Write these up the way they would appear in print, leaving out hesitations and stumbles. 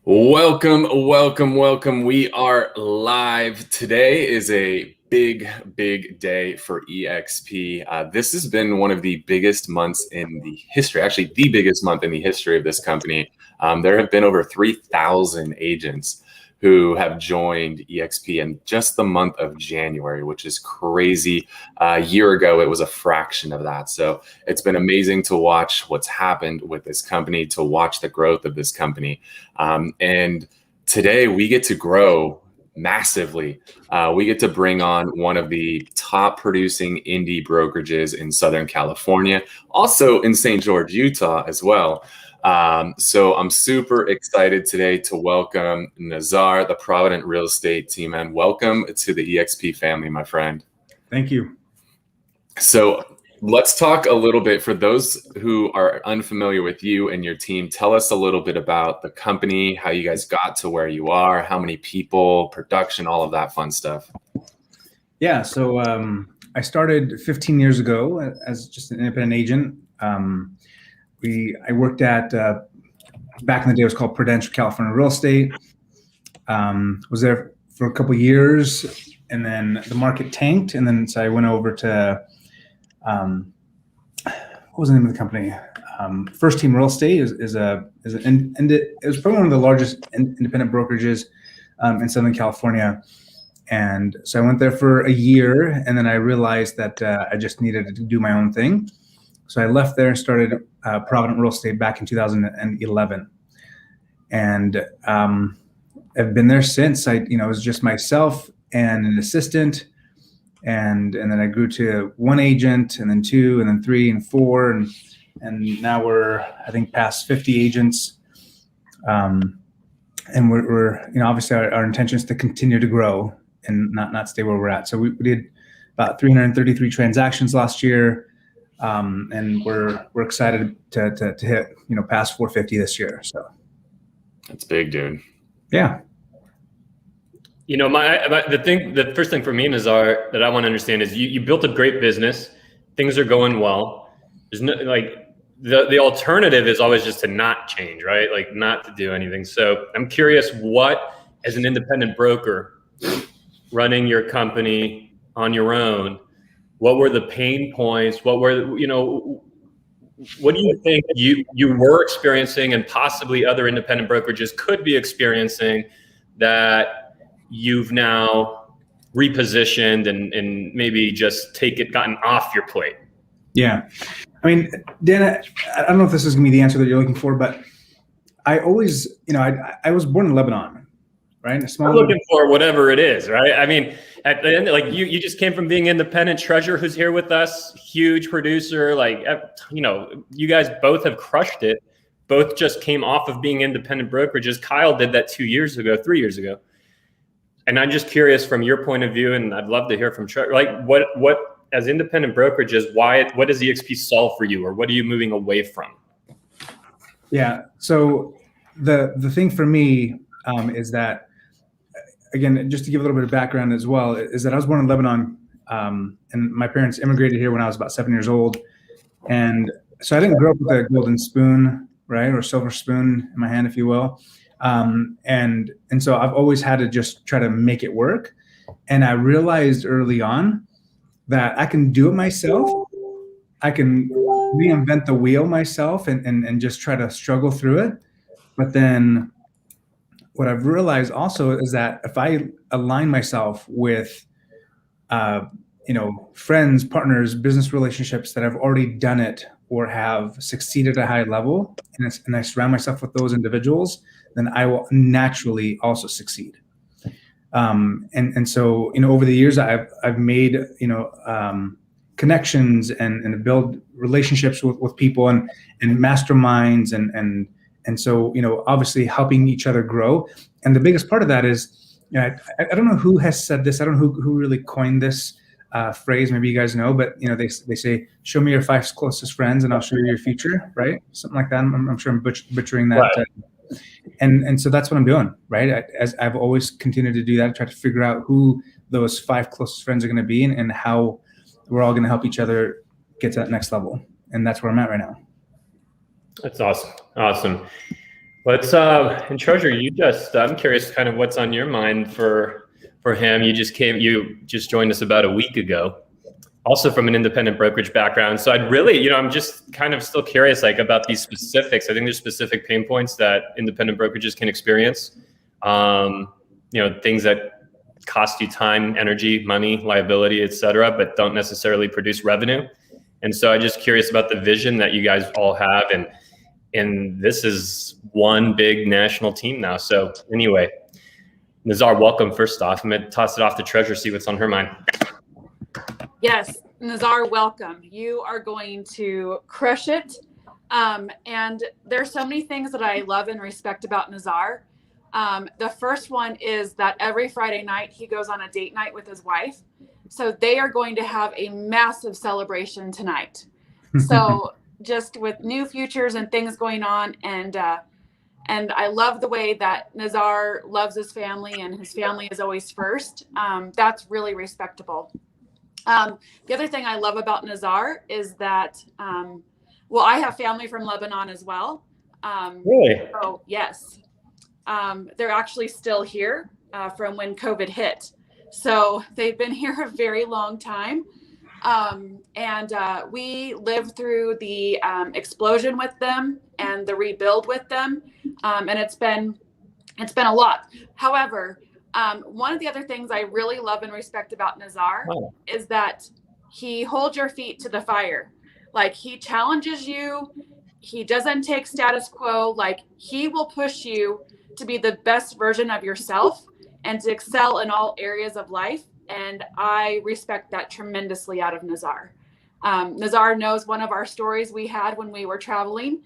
Welcome, welcome, welcome. We are live. Today is a big day for eXp. This has been one of the biggest months in the history, actually the biggest month in the history of this company. There have been over 3,000 agents who have joined eXp in just the month of January, which is crazy. A year ago, it was a fraction of that. So it's been amazing to watch what's happened with this company, to watch the growth of this company. And today we get to grow massively. We get to bring on one of the top producing indie brokerages in Southern California, also in St. George, Utah as well. So I'm super excited today to welcome Nazar, the Provident Real Estate team, and welcome to the eXp family, my friend. Thank you. So let's talk a little bit, for those who are unfamiliar with you and your team. Tell us a little bit about the company, how you guys got to where you are, how many people, production, all of that fun stuff. Yeah, so I started 15 years ago as just an independent agent. I worked at, back in the day, it was called Prudential California Real Estate. Was there for a couple of years, and then the market tanked, and then so I went over to, what was the name of the company? First Team Real Estate it was probably one of the largest independent brokerages in Southern California. And so I went there for a year, and then I realized that I just needed to do my own thing. So I left there and started Provident Real Estate back in 2011. And I've been there since. It was just myself and an assistant. And then I grew to one agent, and then two, and then three, and four, and now we're, I think, past 50 agents. And we're obviously our intention is to continue to grow and not stay where we're at. So we did about 333 transactions last year, and we're excited to hit past 450 this year. So that's big, dude. Yeah. The first thing for me, Nazar, that I want to understand is you built a great business. Things are going well. There's no, the alternative is always just to not change, right? Like not to do anything. So I'm curious, what, as an independent broker running your company on your own, what were the pain points? What do you think you were experiencing, and possibly other independent brokerages could be experiencing, that you've now repositioned and maybe just gotten off your plate? Yeah. I mean, Dan, I don't know if this is going to be the answer that you're looking for, but I always, I was born in Lebanon, right? I'm looking for whatever it is, right? I mean, at the end, you just came from being independent. Treasure, who's here with us, huge producer. You guys both have crushed it. Both just came off of being independent brokerages. Kyle did that 3 years ago. And I'm just curious from your point of view, and I'd love to hear from Treasure, what as independent brokerages, what does eXp solve for you, or what are you moving away from? Yeah. So the thing for me is that, again, just to give a little bit of background as well, is that I was born in Lebanon, and my parents immigrated here when I was about 7 years old. And so I didn't grow up with a golden spoon, right, or silver spoon in my hand, if you will. And so I've always had to just try to make it work. And I realized early on that I can do it myself. I can reinvent the wheel myself and just try to struggle through it. But then what I've realized also is that if I align myself with, friends, partners, business relationships that have already done it or have succeeded at a high level, and I surround myself with those individuals, then I will naturally also succeed. And so, over the years, I've made, connections and build relationships with people and masterminds and so, obviously helping each other grow. And the biggest part of that is, I don't know who has said this. I don't know who really coined this phrase. Maybe you guys know, but they say, "Show me your 5 closest friends, and I'll show you your future." Right? Something like that. I'm sure I'm butchering that. Right. And so that's what I'm doing, right? As I've always continued to do that, try to figure out who those 5 closest friends are going to be, and how we're all going to help each other get to that next level. And that's where I'm at right now. That's awesome. Let's and Treasure, I'm curious kind of what's on your mind for him. You just joined us about a week ago, also from an independent brokerage background. So I'd really, I'm just kind of still curious like about these specifics. I think there's specific pain points that independent brokerages can experience. Things that cost you time, energy, money, liability, et cetera, but don't necessarily produce revenue. And so I'm just curious about the vision that you guys all have. And this is one big national team now. So anyway, Nazar, welcome first off. I'm going to toss it off to Treasure, see what's on her mind. Yes, Nazar, welcome. You are going to crush it. And there's so many things that I love and respect about Nazar. The first one is that every Friday night he goes on a date night with his wife. So they are going to have a massive celebration tonight. So just with new futures and things going on. And I love the way that Nazar loves his family and his family is always first. That's really respectable. The other thing I love about Nazar is that, I have family from Lebanon as well. Really? So yes, they're actually still here from when COVID hit. So they've been here a very long time. We lived through the explosion with them and the rebuild with them. And it's been a lot. However, one of the other things I really love and respect about Nazar is that he holds your feet to the fire. Like he challenges you. He doesn't take status quo. Like he will push you to be the best version of yourself and to excel in all areas of life. And I respect that tremendously out of Nazar. Nazar knows one of our stories we had when we were traveling.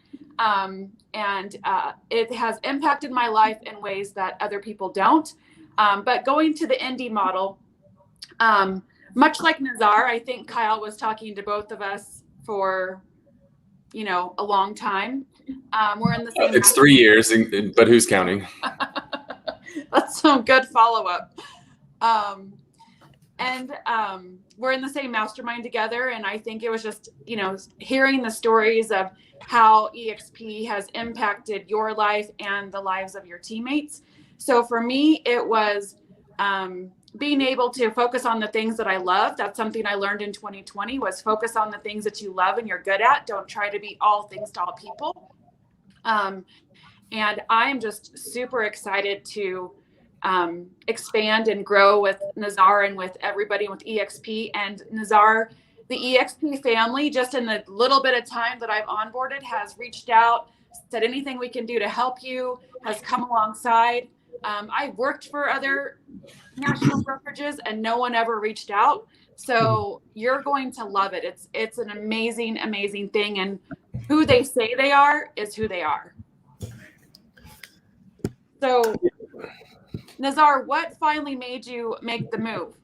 It has impacted my life in ways that other people don't. But going to the indie model, much like Nazar, I think Kyle was talking to both of us for, a long time. We're in the same. It's 3 years, but who's counting? That's some good follow-up. We're in the same mastermind together. And I think it was just, hearing the stories of how eXp has impacted your life and the lives of your teammates. So for me, it was being able to focus on the things that I love. That's something I learned in 2020 was focus on the things that you love and you're good at. Don't try to be all things to all people. And I am just super excited to expand and grow with Nazar and with everybody with eXp. And Nazar, the eXp family, just in the little bit of time that I've onboarded, has reached out, said anything we can do to help you, has come alongside. I worked for other national brokerages and no one ever reached out. So you're going to love it. It's an amazing, amazing thing. And who they say they are is who they are. So Nazar, what finally made you make the move?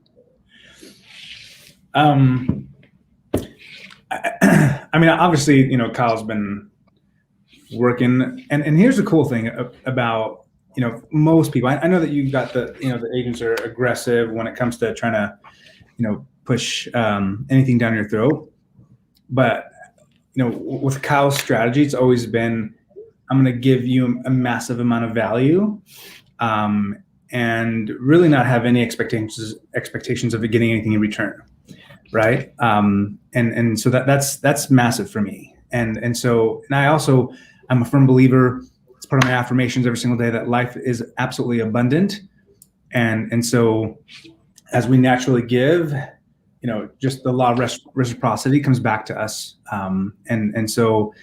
Obviously, Kyle's been working, and here's the cool thing about, most people. I know that you've got the agents are aggressive when it comes to trying to, push anything down your throat. But, with Kyle's strategy, it's always been, I'm going to give you a massive amount of value, and really not have any expectations of getting anything in return. Right. And so that's massive for me. And I'm a firm believer, it's part of my affirmations every single day, that life is absolutely abundant. And so as we naturally give, just the law of reciprocity comes back to us. And so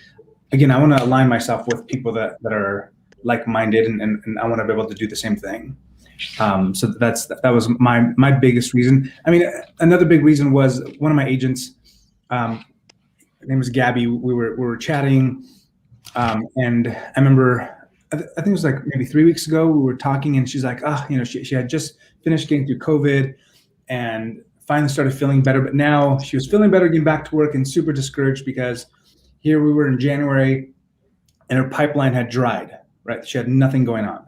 again, I want to align myself with people that are like-minded, and I want to be able to do the same thing. So that was my biggest reason. Another big reason was one of my agents, her name was Gabby. We were chatting, and I remember, I think it was like maybe 3 weeks ago, we were talking, and she's like, she had just finished getting through COVID and finally started feeling better. But now she was feeling better, getting back to work, and super discouraged because here we were in January and her pipeline had dried, right? She had nothing going on.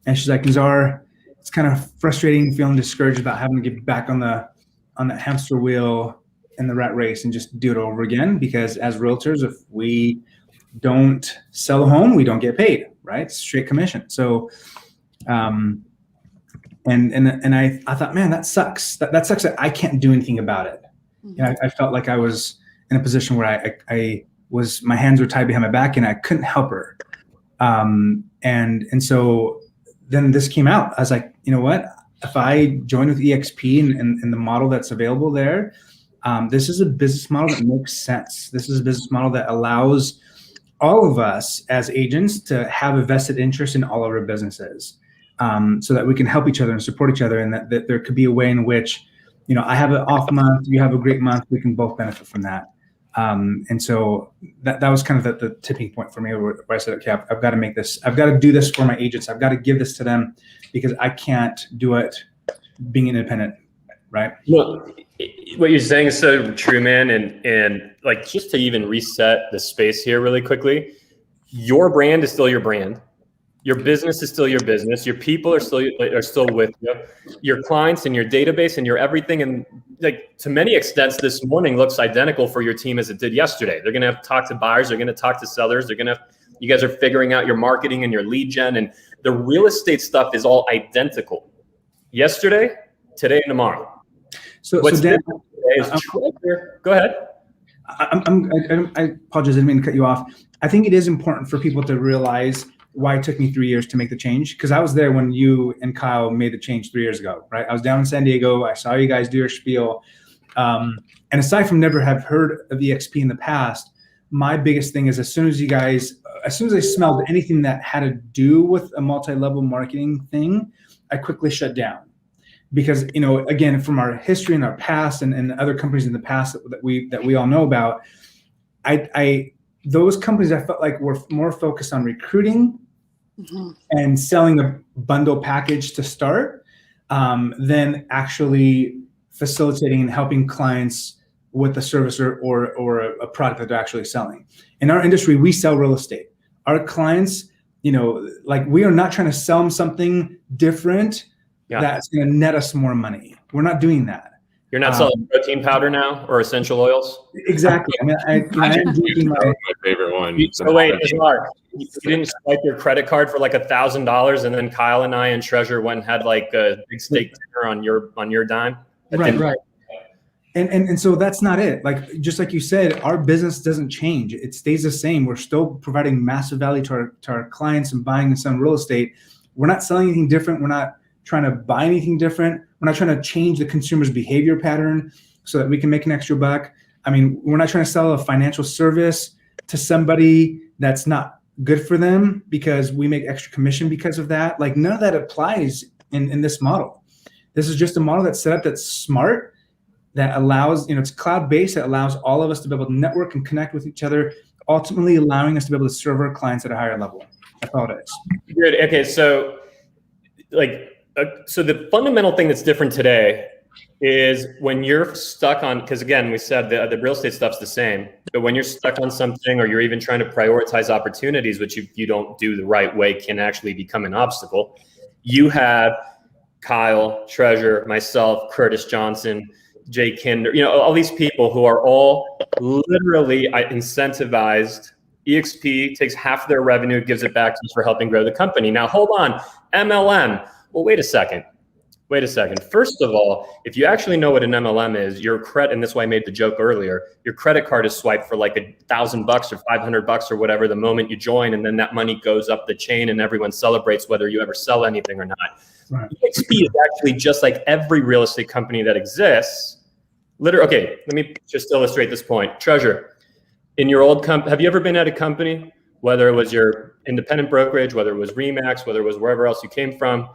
And she's like, Nazar, it's kind of frustrating, feeling discouraged about having to get back on that hamster wheel in the rat race and just do it over again. Because as realtors, if we don't sell a home, we don't get paid, right? Straight commission. So, and I thought, man, that sucks. That sucks that I can't do anything about it. And I felt like I was in a position where my hands were tied behind my back and I couldn't help her. And so then this came out. I was like, you know what? If I join with eXp and the model that's available there, this is a business model that makes sense. This is a business model that allows all of us as agents to have a vested interest in all of our businesses, so that we can help each other and support each other, and that there could be a way in which, you know, I have an off month, you have a great month, we can both benefit from that. And so that was kind of the tipping point for me, where I said, okay, I've got to make this, I've got to do this for my agents. I've got to give this to them because I can't do it being independent, right? Look, what you're saying is so true, man. And like, just to even reset the space here really quickly, your brand is still your brand. Your business is still your business. Your people are still with you. Your clients and your database and your everything, and like to many extents, this morning looks identical for your team as it did yesterday. They're going to have to talk to buyers. They're going to talk to sellers. You guys are figuring out your marketing and your lead gen, and the real estate stuff is all identical. Yesterday, today, and tomorrow. So Dan, go ahead. I apologize. I didn't mean to cut you off. I think it is important for people to realize why it took me 3 years to make the change, because I was there when you and Kyle made the change 3 years ago, right? I was down in San Diego. I saw you guys do your spiel. And aside from never have heard of eXp in the past, my biggest thing is as soon as I smelled anything that had to do with a multi-level marketing thing, I quickly shut down. Because, you know, again, from our history and our past and other companies in the past that we all know about, those companies I felt like were more focused on recruiting and selling a bundle package to start, than actually facilitating and helping clients with a service or a product that they're actually selling. In our industry, we sell real estate. Our clients, you know, like, we are not trying to sell them something different that's going to net us more money. We're not doing that. You're not selling protein powder now or essential oils? Exactly. I mean, I'm drinking my favorite one. So wait, you didn't swipe your credit card for like $1,000, and then Kyle and I and Treasure went and had like a big steak dinner on your dime? Right. And so that's not it. Like, just like you said, our business doesn't change. It stays the same. We're still providing massive value to our clients and buying and selling real estate. We're not selling anything different. We're not trying to buy anything different. We're not trying to change the consumer's behavior pattern so that we can make an extra buck. I mean, we're not trying to sell a financial service to somebody that's not good for them because we make extra commission because of that. Like, none of that applies in this model. This is just a model that's set up that's smart, that allows, you know, it's cloud-based, that allows all of us to be able to network and connect with each other, ultimately allowing us to be able to serve our clients at a higher level. That's all it is. Good. Okay, so so the fundamental thing that's different today is when you're stuck on, because again, we said the real estate stuff's the same, but when you're stuck on something or you're even trying to prioritize opportunities, which if you don't do the right way can actually become an obstacle. You have Kyle, Treasure, myself, Curtis Johnson, Jay Kinder, you know, all these people who are all literally incentivized. eXp takes half their revenue, gives it back to us for helping grow the company. Now, hold on, MLM. Well, wait a second. First of all, if you actually know what an MLM is, your credit, and that's why I made the joke earlier, your credit card is swiped for like $1,000 or $500 or whatever the moment you join, and then that money goes up the chain and everyone celebrates whether you ever sell anything or not. Right. eXp is actually just like every real estate company that exists. Okay, let me just illustrate this point. Treasure, in your old company, have you ever been at a company, whether it was your independent brokerage, whether it was Remax, whether it was wherever else you came from,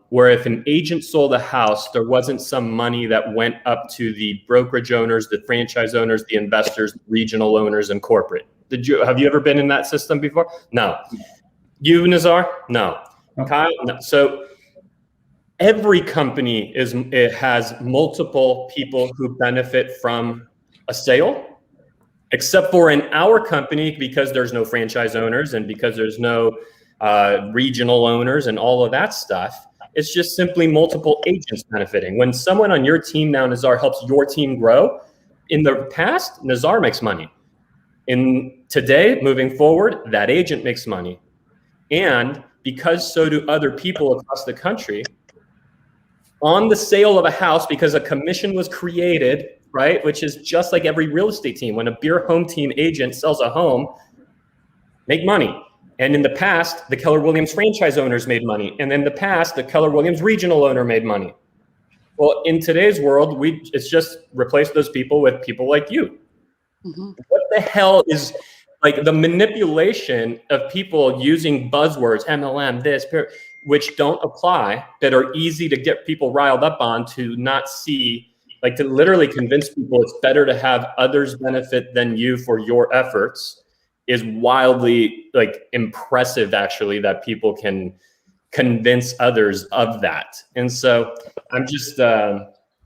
where if an agent sold a house, there wasn't some money that went up to the brokerage owners, the franchise owners, the investors, the regional owners, and corporate? Have you ever been in that system before? No. You, Nazar? No. Kyle? No. So every company has multiple people who benefit from a sale, except for in our company, because there's no franchise owners and because there's no regional owners and all of that stuff. It's just simply multiple agents benefiting. When someone on your team now, Nazar, helps your team grow, in the past, Nazar makes money. In today, moving forward, that agent makes money. And because so do other people across the country, on the sale of a house, because a commission was created, right? Which is just like every real estate team. When a Beer Home Team agent sells a home, make money. And in the past, the Keller Williams franchise owners made money. And in the past, the Keller Williams regional owner made money. Well, in today's world, it's just replace those people with people like you. Mm-hmm. What the hell is like the manipulation of people using buzzwords, MLM, this, which don't apply, that are easy to get people riled up on, to not see, like to literally convince people it's better to have others benefit than you for your efforts, is wildly like impressive, actually, that people can convince others of that. And so I'm just and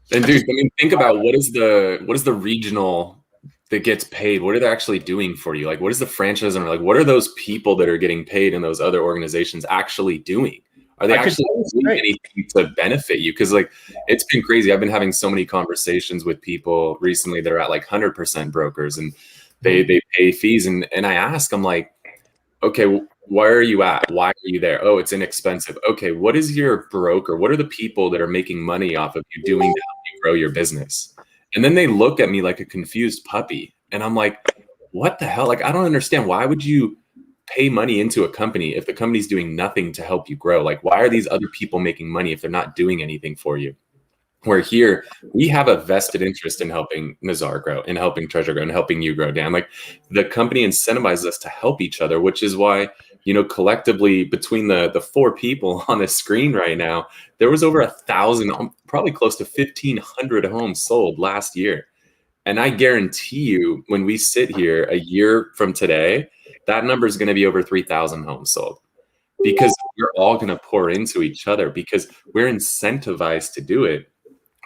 dude, I mean, think about what is the regional that gets paid? What are they actually doing for you? Like, what is the franchise owner, like, what are those people that are getting paid in those other organizations actually doing? Are they actually doing anything to benefit you? Because like, it's been crazy. I've been having so many conversations with people recently that are at like 100% brokers, and they pay fees. And I ask, I'm like, okay, where are you at? Why are you there? Oh, it's inexpensive. Okay, what is your broker? What are the people that are making money off of you doing to help you grow your business? And then they look at me like a confused puppy. And I'm like, what the hell? Like, I don't understand. Why would you pay money into a company if the company's doing nothing to help you grow? Like, why are these other people making money if they're not doing anything for you? Where here, we have a vested interest in helping Nazar grow, and helping Treasure grow, and helping you grow, Dan. Like, the company incentivizes us to help each other, which is why, you know, collectively between the four people on the screen right now, there was over 1,000, probably close to 1,500 homes sold last year. And I guarantee you, when we sit here a year from today, that number is going to be over 3,000 homes sold, because we're all going to pour into each other, because we're incentivized to do it.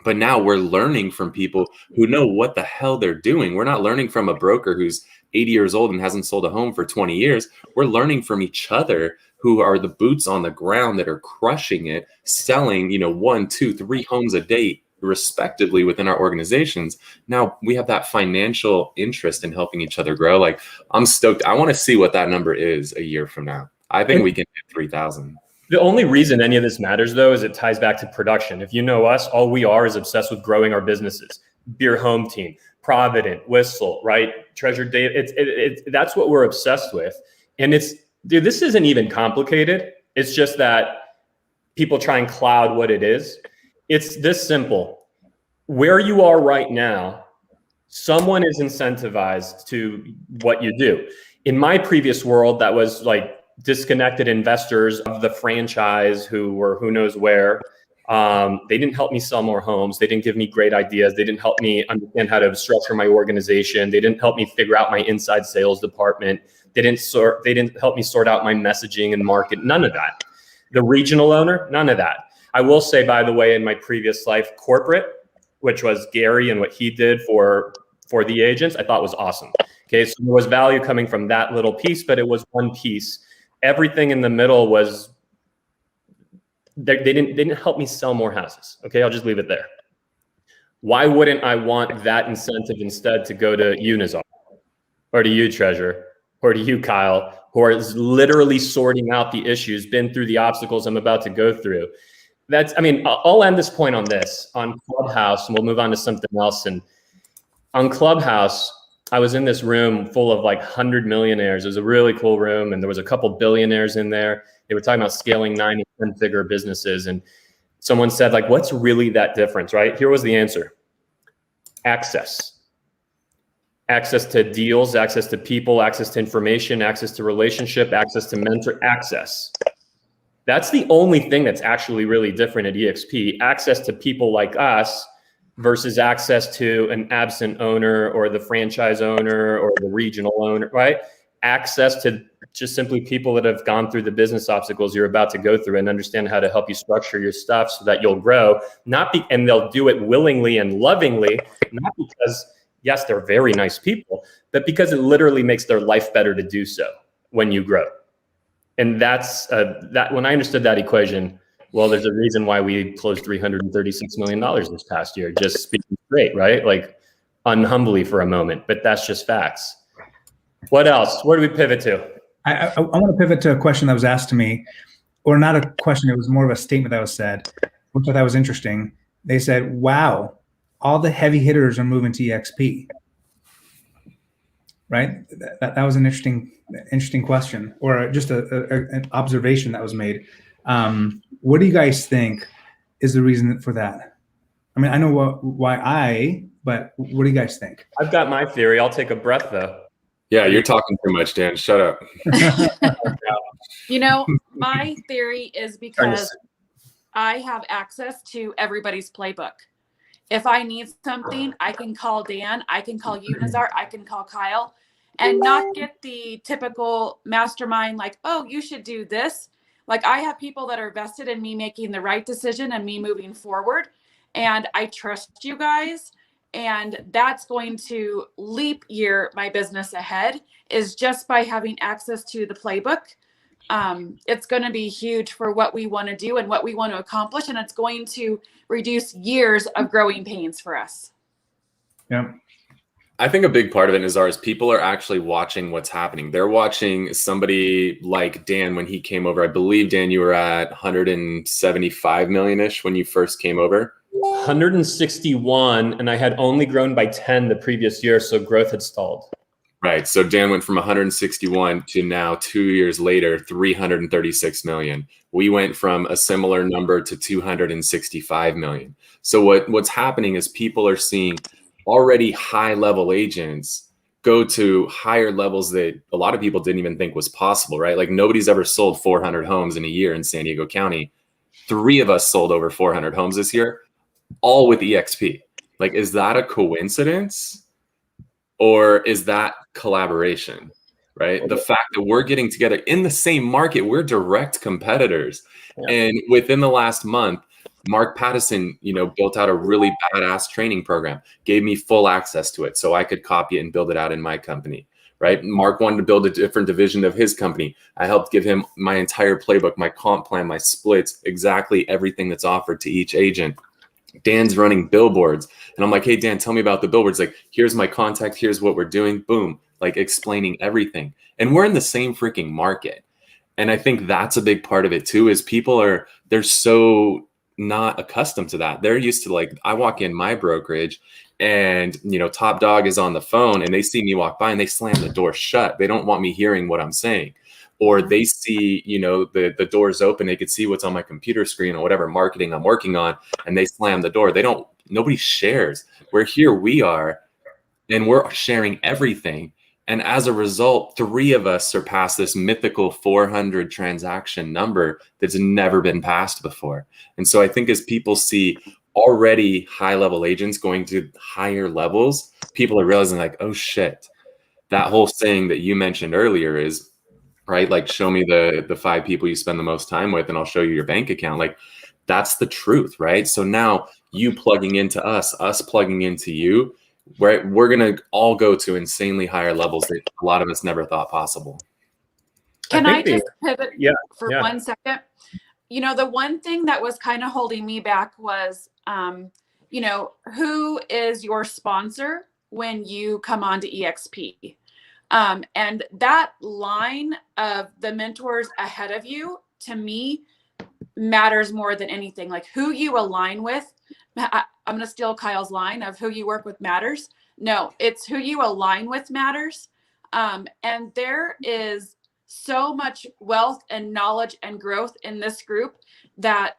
But now we're learning from people who know what the hell they're doing. We're not learning from a broker who's 80 years old and hasn't sold a home for 20 years. We're learning from each other, who are the boots on the ground that are crushing it, selling, you know, 1, 2, 3 homes a day, respectively, within our organizations. Now we have that financial interest in helping each other grow. Like, I'm stoked. I want to see what that number is a year from now. I think we can hit 3,000. The only reason any of this matters, though, is it ties back to production. If you know us, all we are is obsessed with growing our businesses. Beer Home Team, Provident, Whistle, right? Treasure Data. That's what we're obsessed with. And dude, this isn't even complicated. It's just that people try and cloud what it is. It's this simple. Where you are right now, someone is incentivized to what you do. In my previous world, that was like disconnected investors of the franchise who were who knows where. They didn't help me sell more homes. They didn't give me great ideas. They didn't help me understand how to structure my organization. They didn't help me figure out my inside sales department. They didn't help me sort out my messaging and market. None of that. The regional owner, none of that. I will say, by the way, in my previous life, corporate, which was Gary and what he did for the agents, I thought was awesome. Okay, so there was value coming from that little piece, but it was one piece. Everything in the middle was, they didn't help me sell more houses. Okay, I'll just leave it there. Why wouldn't I want that incentive instead to go to you, Nazar, or to you, Treasure, or to you, Kyle, who are literally sorting out the issues, been through the obstacles I'm about to go through? I mean, I'll end this point on this, on Clubhouse, and we'll move on to something else. And on Clubhouse, I was in this room full of like 100 millionaires. It was a really cool room, and there was a couple billionaires in there. They were talking about scaling 9 and 10-figure businesses. And someone said, like, what's really that difference, right? Here was the answer. Access. Access to deals, access to people, access to information, access to relationship, access to mentor, access. That's the only thing that's actually really different at eXp. Access to people like us versus access to an absent owner or the franchise owner or the regional owner, right? Access to just simply people that have gone through the business obstacles you're about to go through and understand how to help you structure your stuff so that you'll grow. And they'll do it willingly and lovingly, not because, yes, they're very nice people, but because it literally makes their life better to do so when you grow. And that's that. When I understood that equation, well, there's a reason why we closed $336 million this past year. Just speaking straight, right? Like, unhumbly for a moment, but that's just facts. What else? Where do we pivot to? I want to pivot to a question that was asked to me, or not a question, it was more of a statement that was said, which I thought was interesting. They said, wow, all the heavy hitters are moving to eXp. Right? That was an interesting question, or just an observation that was made. What do you guys think is the reason for that? I mean, I know but what do you guys think? I've got my theory. I'll take a breath though. Yeah, you're talking too much, Dan. Shut up. You know, my theory is because I have access to everybody's playbook. If I need something, I can call Dan, I can call you, Nazar, I can call Kyle, and not get the typical mastermind like, oh, you should do this. Like, I have people that are vested in me making the right decision and me moving forward. And I trust you guys. And that's going to leap year my business ahead, is just by having access to the playbook. It's going to be huge for what we want to do and what we want to accomplish. And it's going to reduce years of growing pains for us. Yeah. I think a big part of it, Nazar, is people are actually watching what's happening. They're watching somebody like Dan when he came over. I believe, Dan, you were at 175 million-ish when you first came over. 161, and I had only grown by 10 the previous year, so growth had stalled. Right. So Dan went from 161 to now 2 years later, 336 million. We went from a similar number to 265 million. So what's happening is people are seeing already high level agents go to higher levels that a lot of people didn't even think was possible, right? Like, nobody's ever sold 400 homes in a year in San Diego County. 3 of us sold over 400 homes this year, all with eXp. Like, is that a coincidence? Or is that collaboration, right? The fact that we're getting together in the same market, we're direct competitors. Yeah. And within the last month, Mark Pattison, built out a really badass training program, gave me full access to it so I could copy it and build it out in my company, right? Mark wanted to build a different division of his company. I helped give him my entire playbook, my comp plan, my splits, exactly everything that's offered to each agent. Dan's running billboards. And I'm like, hey, Dan, tell me about the billboards. Like, here's my contact. Here's what we're doing. Boom. Like, explaining everything. And we're in the same freaking market. And I think that's a big part of it too, is they're so not accustomed to that. They're used to, like, I walk in my brokerage and, Top Dog is on the phone and they see me walk by and they slam the door shut. They don't want me hearing what I'm saying. Or they see, the doors open, they could see what's on my computer screen or whatever marketing I'm working on, and they slam the door. Nobody shares. We're here, we are, and we're sharing everything. And as a result, 3 of us surpassed this mythical 400 transaction number that's never been passed before. And so I think as people see already high level agents going to higher levels, people are realizing, like, oh shit, that whole saying that you mentioned earlier is, right? Like, show me the 5 people you spend the most time with and I'll show you your bank account. Like, that's the truth, right? So now you plugging into us plugging into you, we're going to all go to insanely higher levels that a lot of us never thought possible. Can I just pivot for 1 second? The one thing that was kind of holding me back was, who is your sponsor when you come on to eXp? And that line of the mentors ahead of you, to me, matters more than anything. Like, who you align with. I'm going to steal Kyle's line of who you work with matters. No, it's who you align with matters. And there is so much wealth and knowledge and growth in this group that,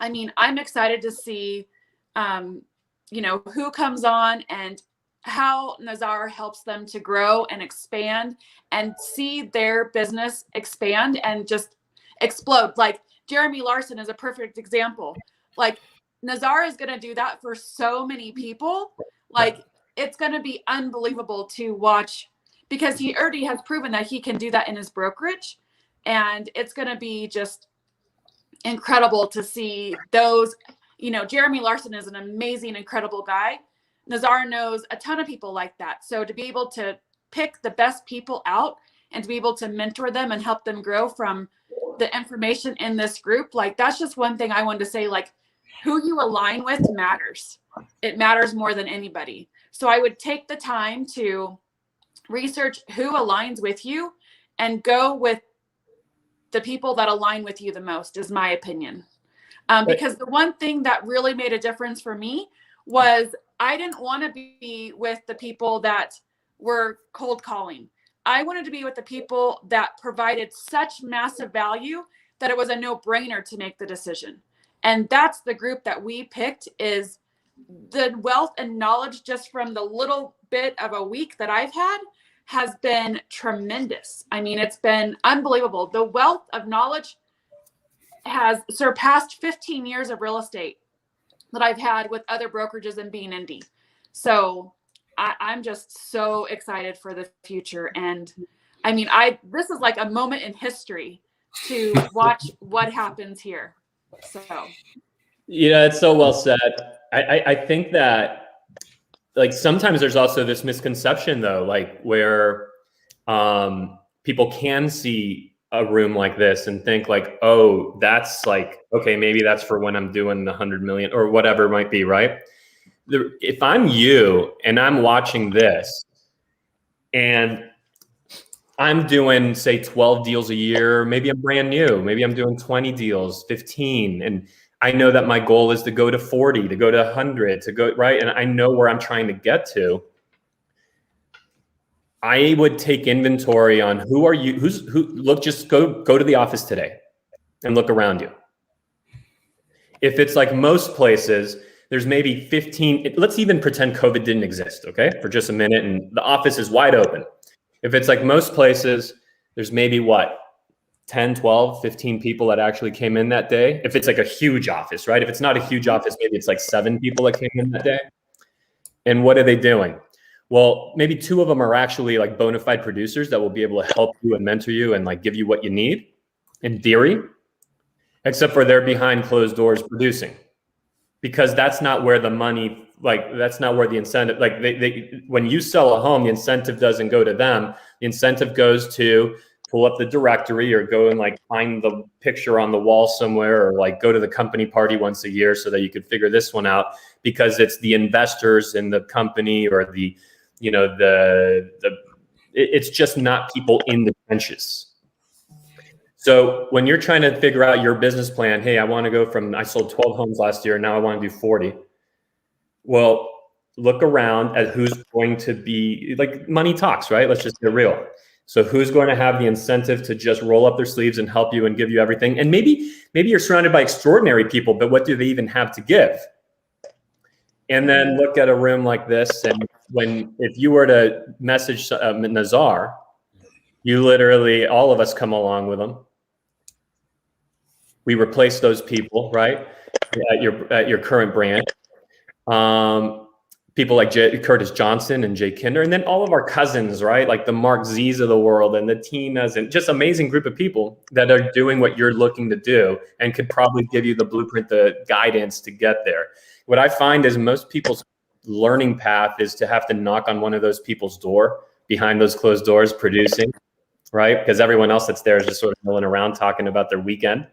I'm excited to see, who comes on and how Nazar helps them to grow and expand and see their business expand and just explode. Like, Jeremy Larson is a perfect example. Like, Nazar is going to do that for so many people. Like, it's going to be unbelievable to watch, because he already has proven that he can do that in his brokerage. And it's going to be just incredible to see those, Jeremy Larson is an amazing, incredible guy. Nazar knows a ton of people like that. So to be able to pick the best people out and to be able to mentor them and help them grow from the information in this group, like, that's just one thing I wanted to say. Like, who you align with matters. It matters more than anybody. So I would take the time to research who aligns with you and go with the people that align with you the most, is my opinion. Because the one thing that really made a difference for me was I didn't want to be with the people that were cold calling. I wanted to be with the people that provided such massive value that it was a no-brainer to make the decision. And that's the group that we picked. Is the wealth and knowledge just from the little bit of a week that I've had has been tremendous. I mean, it's been unbelievable. The wealth of knowledge has surpassed 15 years of real estate that I've had with other brokerages and being indie. So I'm just so excited for the future. And I mean, this is like a moment in history to watch what happens here. So yeah, it's so well said. I think that like sometimes there's also this misconception though, like where people can see a room like this and think like, oh, that's like, okay, maybe that's for when I'm doing the 100 million or whatever it might be, right? If I'm you and I'm watching this and I'm doing, say, 12 deals a year, maybe I'm brand new, maybe I'm doing 20 deals, 15, and I know that my goal is to go to 40, to go to 100, to go, right? And I know where I'm trying to get to. I would take inventory on who are you, just go to the office today and look around you. If it's like most places, there's maybe 15, let's even pretend COVID didn't exist, okay, for just a minute, and the office is wide open. If it's like most places, there's maybe what, 10, 12, 15 people that actually came in that day. If it's like a huge office, right? If it's not a huge office, maybe it's like 7 people that came in that day. And what are they doing? Well, maybe 2 of them are actually like bona fide producers that will be able to help you and mentor you and like give you what you need in theory, except for they're behind closed doors producing, because that's not where the money, like that's not where the incentive, like when you sell a home, the incentive doesn't go to them. The incentive goes to pull up the directory or go and like find the picture on the wall somewhere, or like go to the company party once a year so that you could figure this one out, because it's the investors in the company or the, you know, it's just not people in the trenches. So when you're trying to figure out your business plan, hey, I want to go from, I sold 12 homes last year, now I want to do 40. Well, look around at who's going to be, like, money talks, right? Let's just get real. So who's going to have the incentive to just roll up their sleeves and help you and give you everything? And maybe you're surrounded by extraordinary people, but what do they even have to give? And then look at a room like this. And if you were to message Nazar, you literally, all of us come along with them. We replace those people, right? At your current brand. People like Curtis Johnson and Jay Kinder, and then all of our cousins, right? Like the Mark Z's of the world and the Tinas, and just amazing group of people that are doing what you're looking to do and could probably give you the blueprint, the guidance to get there. What I find is most people's learning path is to have to knock on one of those people's door behind those closed doors producing, right? Because everyone else that's there is just sort of milling around talking about their weekend.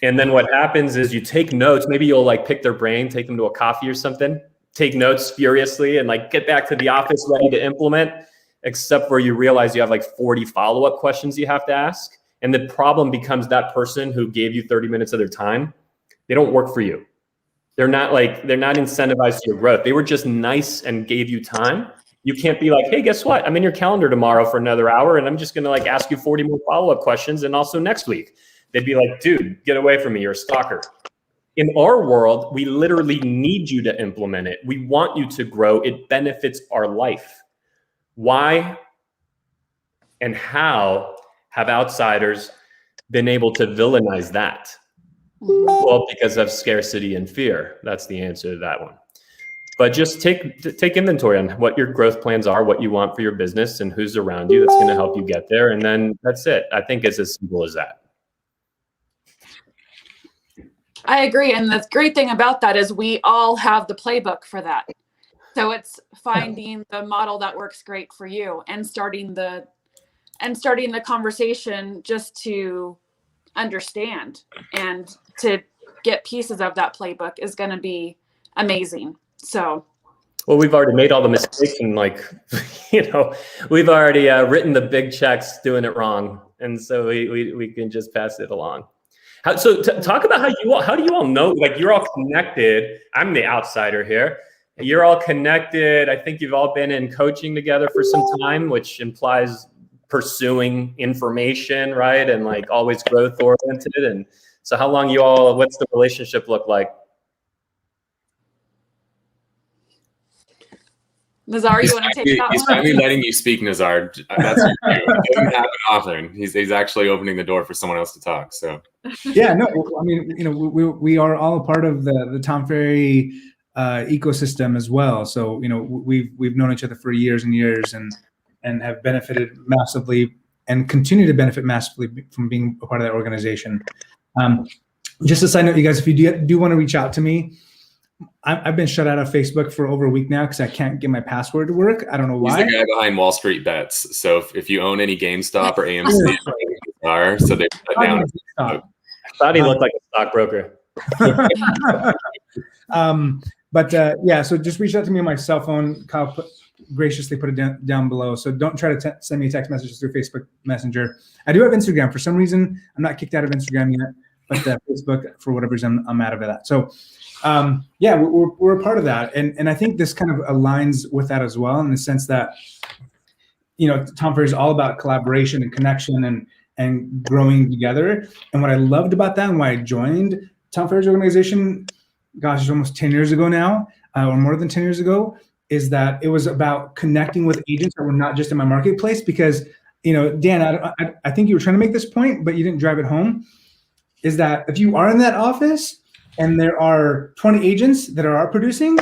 And then what happens is you take notes. Maybe you'll like pick their brain, take them to a coffee or something, take notes furiously, and like get back to the office ready to implement, except where you realize you have like 40 follow-up questions you have to ask. And the problem becomes that person who gave you 30 minutes of their time, they don't work for you. They're not incentivized to your growth. They were just nice and gave you time. You can't be like, hey, guess what? I'm in your calendar tomorrow for another hour, and I'm just going to like ask you 40 more follow-up questions, and also next week. They'd be like, dude, get away from me. You're a stalker. In our world, we literally need you to implement it. We want you to grow. It benefits our life. Why and how have outsiders been able to villainize that? Well, because of scarcity and fear. That's the answer to that one. But just take inventory on what your growth plans are, what you want for your business, and who's around you that's going to help you get there. And then that's it. I think it's as simple as that. I agree. And the great thing about that is we all have the playbook for that. So it's finding the model that works great for you and starting the conversation just to understand and to get pieces of that playbook is going to be amazing. So Well, we've already made all the mistakes and we've already written the big checks doing it wrong. And so we can just pass it along. Talk about how do you all know, like you're all connected. I'm the outsider here. You're all connected. I think you've all been in coaching together for some time, which implies pursuing information, right? And like always growth oriented. And so how long what's the relationship look like? Nazar, you want to take that He's one? finally letting you speak, Nazar. That's it doesn't happen often. He's actually opening the door for someone else to talk. So yeah, no, I mean, we are all a part of the Tom Ferry ecosystem as well. So we've known each other for years and years, and have benefited massively and continue to benefit massively from being a part of that organization. Just a side note, you guys, if you do want to reach out to me, I've been shut out of Facebook for over a week now because I can't get my password to work. I don't know why. He's the guy behind Wall Street Bets. So if you own any GameStop or AMC, so they put down. I thought he looked like a stockbroker. Yeah, so just reach out to me on my cell phone. Kyle graciously put it down below. So don't try to send me text messages through Facebook Messenger. I do have Instagram. For some reason, I'm not kicked out of Instagram yet, but Facebook, for whatever reason, I'm out of that. So yeah, we're a part of that. And I think this kind of aligns with that as well, in the sense that, Tom Ferry is all about collaboration and connection and growing together. And what I loved about that and why I joined Tom Ferry's organization, gosh, it's almost 10 years ago now, or more than 10 years ago, is that it was about connecting with agents that were not just in my marketplace. Because, Dan, I think you were trying to make this point, but you didn't drive it home, is that if you are in that office and there are 20 agents that are producing,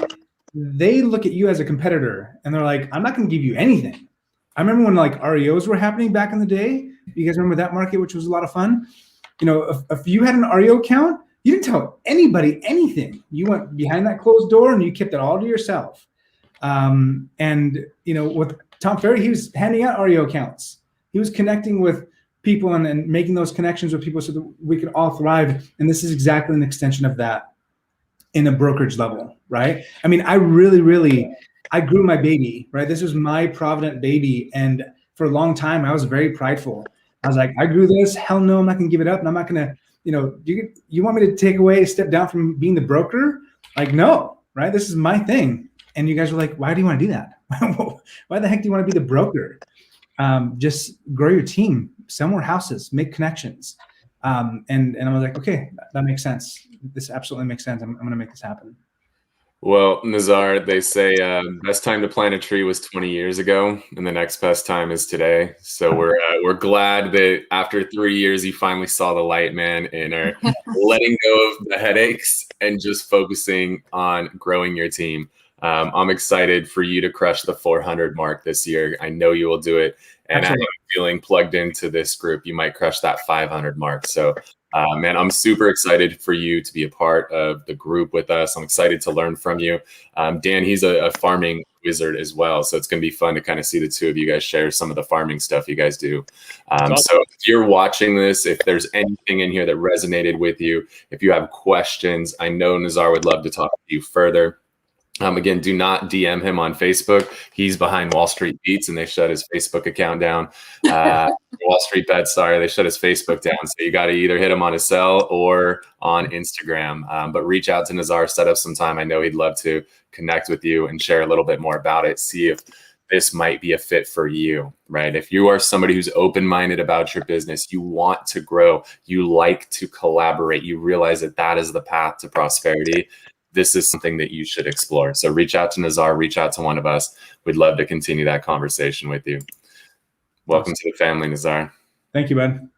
they look at you as a competitor and they're like, I'm not going to give you anything. I remember when like REOs were happening back in the day. You guys remember that market, which was a lot of fun? If you had an REO account, you didn't tell anybody anything. You went behind that closed door and you kept it all to yourself. With Tom Ferry, he was handing out REO accounts. He was connecting with people and making those connections with people so that we could all thrive. And this is exactly an extension of that in a brokerage level, right? I mean, I grew my baby, right? This was my Provident baby. And for a long time, I was very prideful. I was like, I grew this, hell no, I'm not gonna give it up. And I'm not gonna, you want me to step down from being the broker? Like, no, right? This is my thing. And you guys were like, why do you want to do that? Why the heck do you want to be the broker? Just grow your team, sell more houses, make connections. And I was like, okay, that makes sense. This absolutely makes sense. I'm going to make this happen. Well, Nazar, they say best time to plant a tree was 20 years ago, and the next best time is today. So we're glad that after 3 years you finally saw the light, man, and are letting go of the headaches and just focusing on growing your team. I'm excited for you to crush the 400 mark this year. I know you will do it, and I'm feeling plugged into this group. You might crush that 500 mark. So. Man, I'm super excited for you to be a part of the group with us. I'm excited to learn from you. Dan, he's a farming wizard as well. So it's going to be fun to kind of see the two of you guys share some of the farming stuff you guys do. So if you're watching this, if there's anything in here that resonated with you, if you have questions, I know Nazar would love to talk to you further. Again, do not DM him on Facebook. He's behind Wall Street Beats, and they shut his Facebook account down. Wall Street Bets, sorry, they shut his Facebook down. So you got to either hit him on his cell or on Instagram. But reach out to Nazar, set up some time. I know he'd love to connect with you and share a little bit more about it. See if this might be a fit for you, right? If you are somebody who's open-minded about your business, you want to grow, you like to collaborate, you realize that that is the path to prosperity. This is something that you should explore. So reach out to Nazar, reach out to one of us. We'd love to continue that conversation with you. Welcome to the family, Nazar. Thank you, bud.